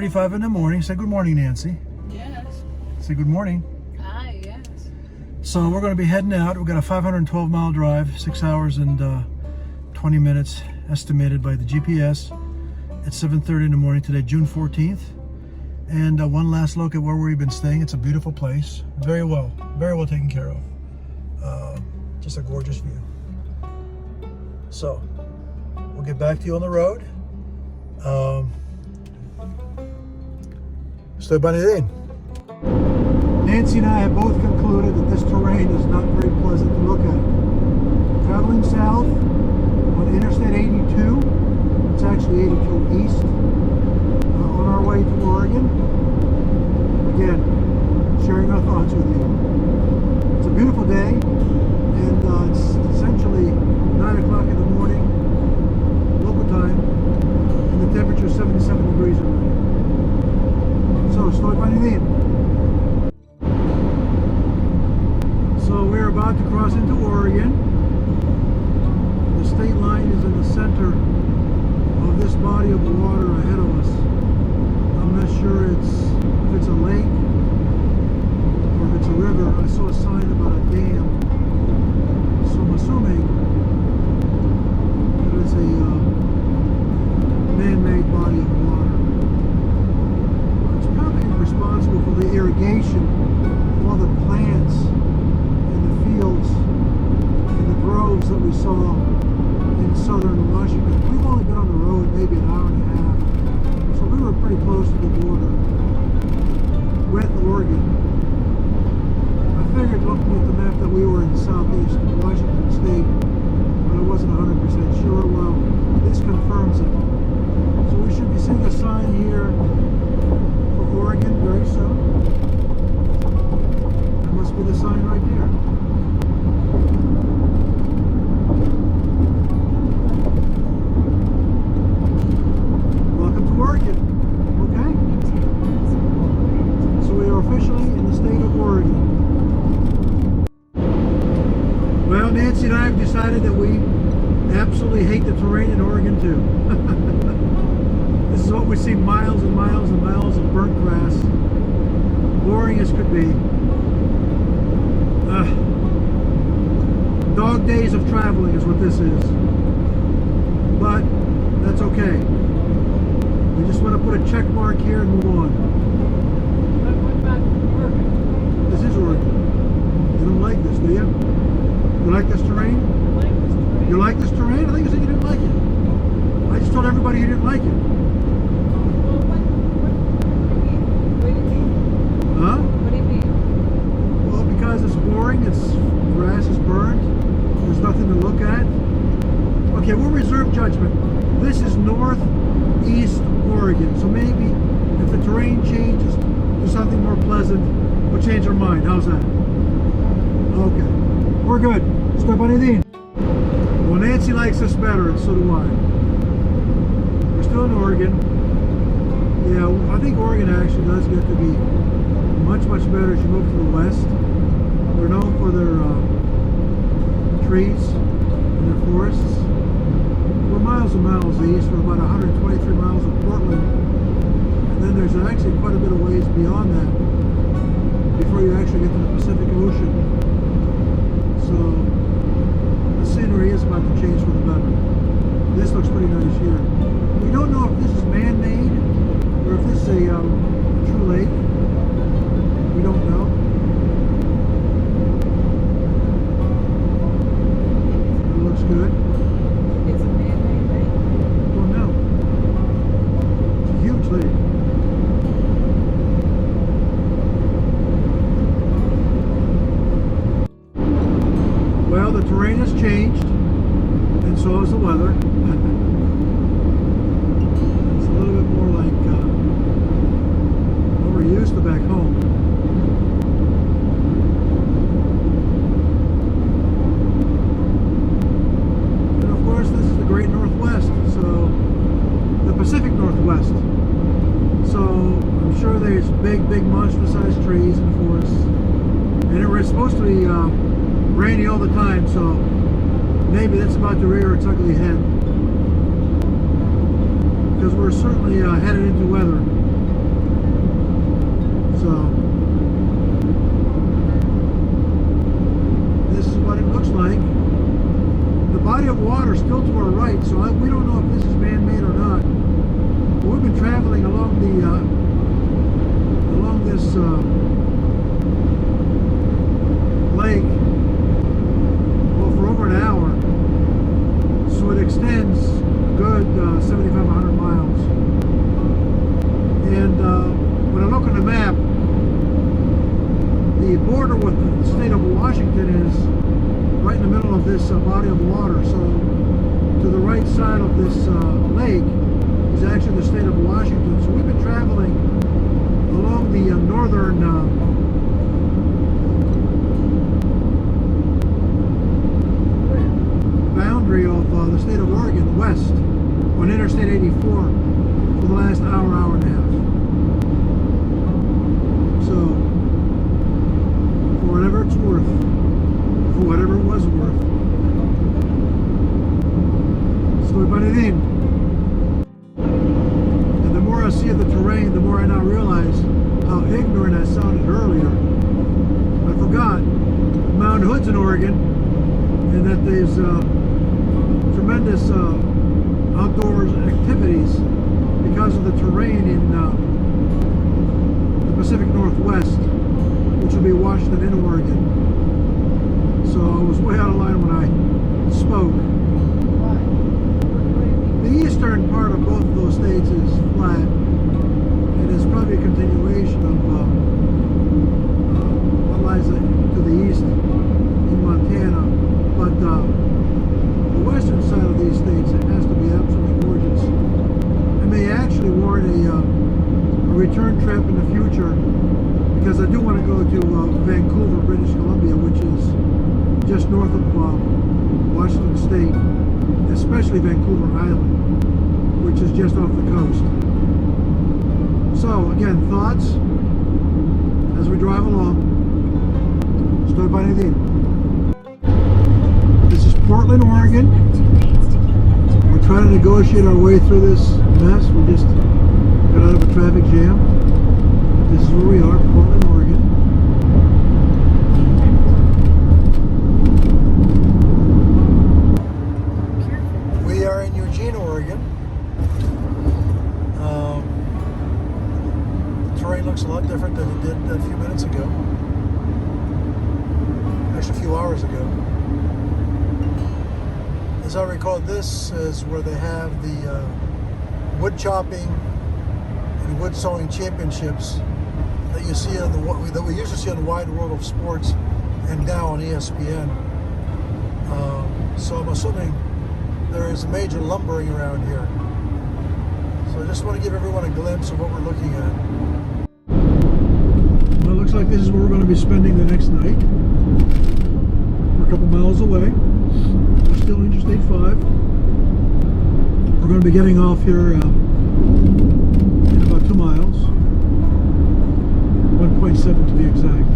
7:35 in the morning. Say good morning, Nancy. Yes. Say good morning. Hi, yes. So we're going to be heading out. We've got a 512-mile drive, 6 hours and 20 minutes estimated by the GPS. It's 7:30 in the morning today, June 14th. And one last look at where we've been staying. It's a beautiful place. Very well taken care of. Just a gorgeous view. So we'll get back to you on the road. Estoy Banidin. Nancy and I have both concluded that this terrain is not very pleasant to look at. Traveling south on Interstate 82, it's actually 82 east, on our way to Oregon. Again, sharing our thoughts with you. It's a beautiful day, and it's essentially 9 o'clock in the morning, local time, and the temperature is 77 degrees already. So, estoy Banidin. So we're about to cross into Oregon. The state line is in the center of this body of water ahead of us. I'm not sure if it's a lake or if it's a river. I saw a sign about a dam. So I'm assuming that it's a man-made body of water. It's probably responsible for the irrigation of all the plants in the fields and the groves that we saw in southern Washington. We've only been on the road maybe an hour and a half, so we were pretty close to the border with Oregon. I figured looking at the map that we were in southeast Washington State, but I wasn't 100% sure. Well, this confirms it. So we should be seeing a sign here for Oregon very soon. That must be the sign right there. Welcome to Oregon. Okay? So we are officially in the state of Oregon. Well, Nancy and I have decided that we absolutely hate the terrain in Oregon too. This is what we see, miles and miles and miles of burnt grass. Boring as could be. Dog days of traveling is what this is. But that's okay. We just want to put a check mark here and move on. What about Oregon? This is Oregon. You don't like this, do you? You like this terrain? You like this terrain? I think you said you didn't like it. I just told everybody you didn't like it. Huh? What do you mean? Well, because it's boring, grass is burnt, there's nothing to look at. Okay, we'll reserve judgment. This is northeast Oregon, so maybe if the terrain changes to something more pleasant, we'll change our mind. How's that? Okay, we're good. Estoy Banidin. Well, Nancy likes this better, and so do I. We're still in Oregon. Yeah, I think Oregon actually does get to be much better as you move to the west. They're known for their trees and their forests. We're miles and miles east. We're about 123 miles of Portland, and then there's actually quite a bit of ways beyond that before you actually get to the Pacific Ocean. So the scenery is about to change for the better. This looks pretty nice here. We don't know if this is man-made or if this is a true lake. We don't know. It looks good. It's a man-made lake. Don't know. It's a huge lake. Well, the terrain has changed, and so has the weather. It's a little bit more like what we're used to back home. And of course, this is the Great Northwest, so the Pacific Northwest. So I'm sure there's big monster-sized trees in the forest, and it was supposed to be rainy all the time, so maybe that's about to rear its ugly head, because we're certainly headed into weather So this is what it looks like. The body of water is still to our right, so we don't know if this is man-made or not. But we've been traveling along this lake for over an hour, so it extends a good 7,500 miles. And when I look on the map, the border with the state of Washington is right in the middle of this body of water. So to the right side of this lake is actually the state of Washington. So we've been traveling along the northern boundary of the state of Oregon, west, on Interstate 84 for the last hour and a half. So, for whatever it's worth, for whatever it was worth. Estoy Banidin. And the more I see of the terrain, the more I now realize how ignorant I sounded earlier. I forgot Mount Hood's in Oregon, and that there's tremendous outdoors activities because of the terrain in the Pacific Northwest, which will be Washington and Oregon. So I was way out of line when I spoke. The eastern part of both of those states is flat, and is probably a continuation of what lies to the east in Montana. But the western side of these states, it has to be absolutely gorgeous. I may actually warrant a return trip in the future, because I do want to go to Vancouver, British Columbia, which is just north of Washington State, especially Vancouver Island, which is just off the coast. So again, thoughts as we drive along. Estoy Banidin. This is Portland, Oregon. We're trying to negotiate our way through this mess. We just got out of a traffic jam. This is where we are, Portland, Oregon. We are in Eugene, Oregon. The terrain looks a lot different than it did a few minutes ago. Actually, a few hours ago. As I recall, this is where they have the wood chopping and wood sawing championships that you see on that we usually see on the Wide World of Sports and now on ESPN. So I'm assuming there is major lumbering around here. So I just want to give everyone a glimpse of what we're looking at. Well, it looks like this is where we're going to be spending the next night. We're a couple miles away. We're still Interstate 5. We're going to be getting off here in about 2 miles. 1.7 to be exact.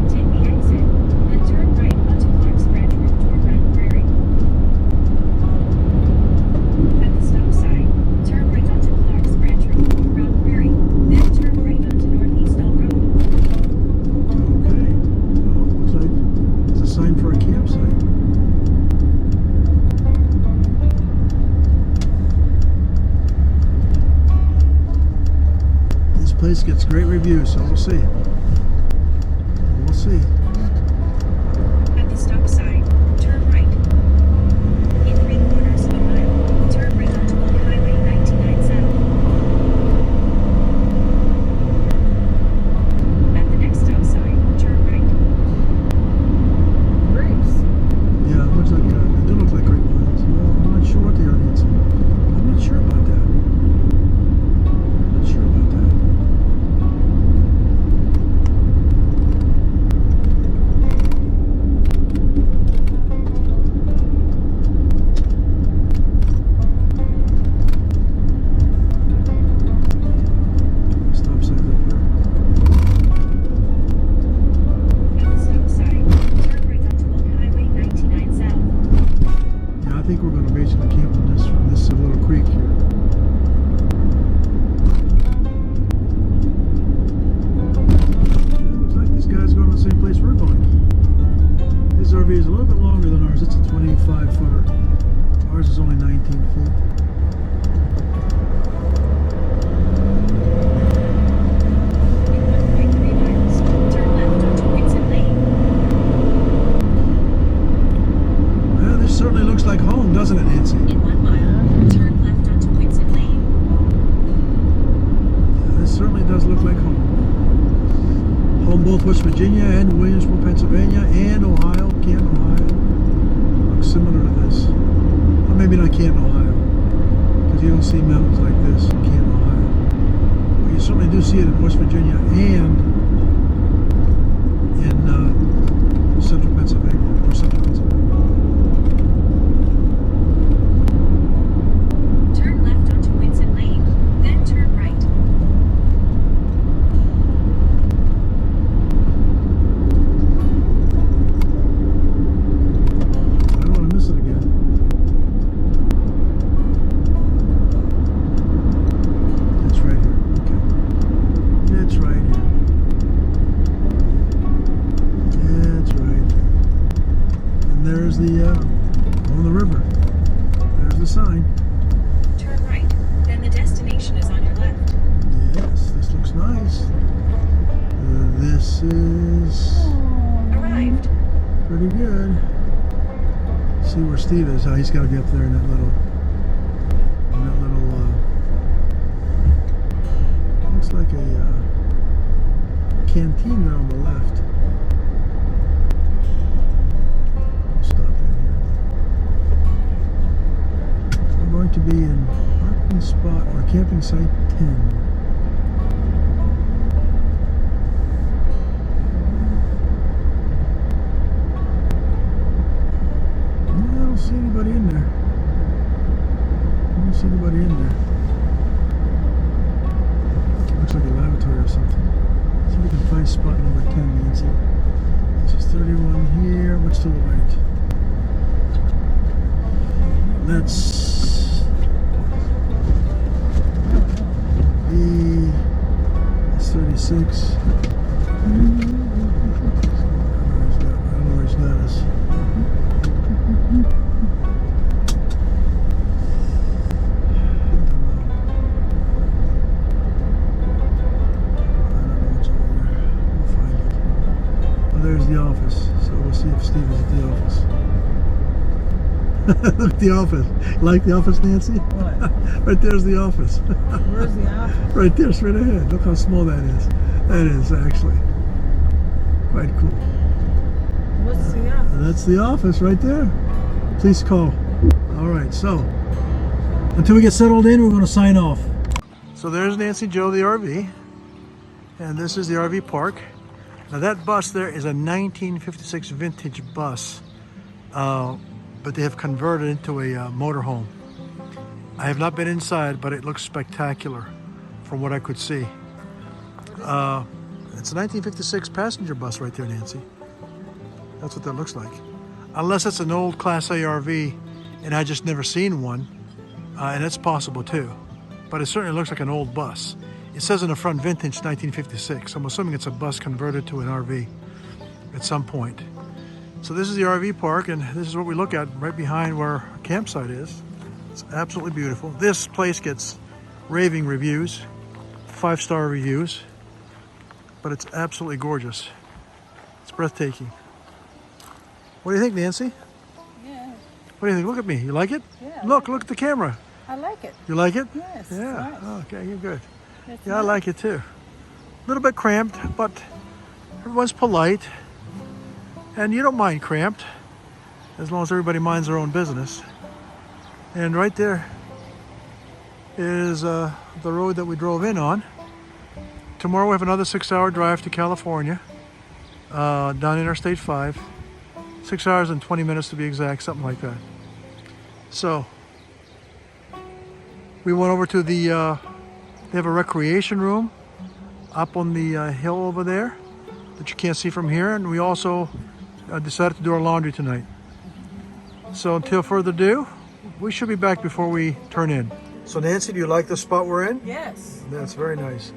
Take the exit, then turn right onto Clark's Branch Road toward Round Prairie. At the stop sign, turn right onto Clark's Branch Road toward Round Prairie, then turn right onto Northeast Road. Okay. Well, looks like there's a sign for a campsite. Place gets great reviews, so we'll see. We'll see. At the stop sign, turn right. In 3/4 of a mile, turn right onto Old Highway 99 South. At the next stop sign, turn right. Grapes. Yeah, it looks like it do look like great plants. Well, I'm not sure what they are, Nancy. I'm not sure about that. I'm not sure about that. place we're going. His RV is a little bit longer than ours. It's a 25-footer. Ours is only 19 feet. In 1.3 miles, turn left onto Whitson Lane. Well, this certainly looks like home, doesn't it, Nancy? In 1 mile, turn left onto Whitson Lane. Yeah, this certainly does look like home. Home both West Virginia and Williamsburg, Pennsylvania, and Ohio, Canton, Ohio. Looks similar to this. Or maybe not Canton, Ohio, because you don't see mountains like this in Canton, Ohio. But you certainly do see it in West Virginia and in central Pennsylvania, or central Pennsylvania. Turn left onto Whitson Lane, then turn right. I don't want to miss it again. It's right here. Okay. It's right here. It's right. And there's the on the river. There's the sign. Turn right, then the destination is on your left. Yes, this looks nice. This is Arrived. pretty good. See where Steve is. How he's got to be up there in that little, looks like a canteen there on the left. We'll stop in here. We're going to be in parking spot or camping site 10. I don't see anybody in there. I don't see anybody in there. Looks like a lavatory or something. See if we can find spot number 10, Nancy. This is 31 here. What's to the right? That's that's 36. I don't know where he's got us. There's the office, so we'll see if Steve is at the office. Look at the office. Like the office, Nancy? What? Right there's the office. Where's the office? Right there, straight ahead. Look how small that is. That is actually quite cool. What's the office? And that's the office right there. Please call. All right, so until we get settled in, we're going to sign off. So there's Nancy Joe, the RV, and this is the RV park. Now that bus there is a 1956 vintage bus, but they have converted into a motorhome. I have not been inside, but it looks spectacular from what I could see. It's a 1956 passenger bus right there, Nancy. That's what that looks like. Unless it's an old Class A RV and I just never seen one, and it's possible too. But it certainly looks like an old bus. It says in the front vintage 1956. I'm assuming it's a bus converted to an RV at some point. So this is the RV park, and this is what we look at right behind where our campsite is. It's absolutely beautiful. This place gets raving reviews, 5-star reviews, but it's absolutely gorgeous. It's breathtaking. What do you think, Nancy? Yeah. What do you think? Look at me. You like it? Yeah. Look at the camera. I like it. You like it? Yes. Yeah. Nice. Oh, okay, you're good. It's Yeah, I nice. like it too. A little bit cramped, but everyone's polite. And you don't mind cramped, as long as everybody minds their own business. And right there is the road that we drove in on. Tomorrow we have another 6-hour drive to California, down Interstate 5. 6 hours and 20 minutes to be exact, something like that. So, we went over to the, they have a recreation room up on the hill over there that you can't see from here. And we also decided to do our laundry tonight. So until further ado, we should be back before we turn in. So Nancy, do you like the spot we're in? Yes. That's very nice.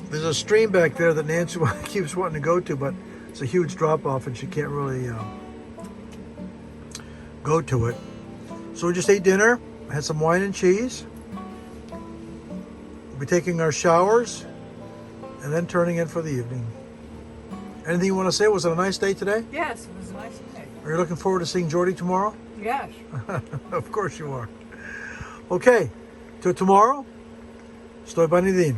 There's a stream back there that Nancy keeps wanting to go to, but it's a huge drop-off and she can't really go to it. So we just ate dinner, had some wine and cheese. We'll be taking our showers and then turning in for the evening. Anything you want to say? Was it a nice day today? Yes, it was a nice day. Are you looking forward to seeing Jordy tomorrow? Yes. Of course you are. Okay, till tomorrow. Estoy Banidin.